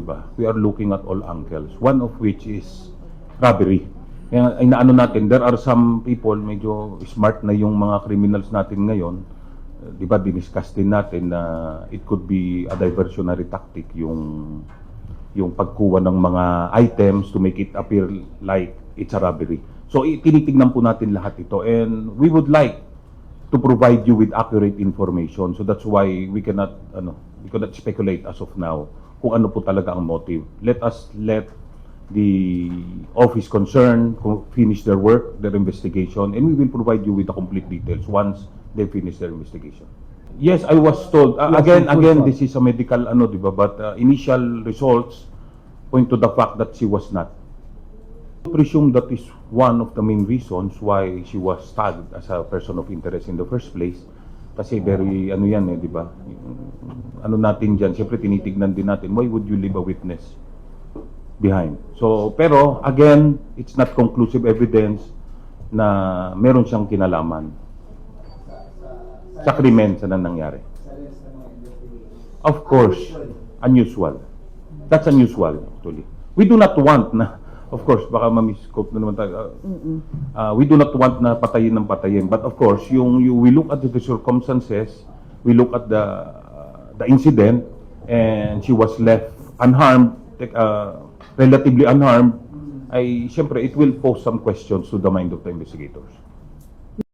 ba? We are looking at all angles. One of which is robbery. Kaya inaano natin, there are some people, medyo smart na yung mga criminals natin ngayon. Di ba, diniscuss din natin na it could be a diversionary tactic yung pagkuha ng mga items to make it appear like it's a robbery. So, tinitignan po natin lahat ito. And we would like to provide you with accurate information. So that's why we cannot speculate as of now kung ano po talaga ang motive. Let the office concerned finish their work, their investigation, and we will provide you with the complete details once they finish their investigation. Yes, I was told. Again, this is a medical, di ba? But initial results point to the fact that she was not. I presume that is one of the main reasons why she was tagged as a person of interest in the first place. Kasi very, di ba? Natin dyan, siyempre tinitignan din natin, why would you leave a witness behind? So, pero, again, it's not conclusive evidence na meron siyang kinalaman sa krimen sa nangyari. Of course, unusual. That's unusual, actually. We do not want na, of course, baka ma-misquote na naman tayo. We do not want na patayin ng patayin. But of course, we look at the circumstances, we look at the incident, and she was left unharmed, relatively unharmed, ay siyempre it will pose some questions to the mind of the investigators.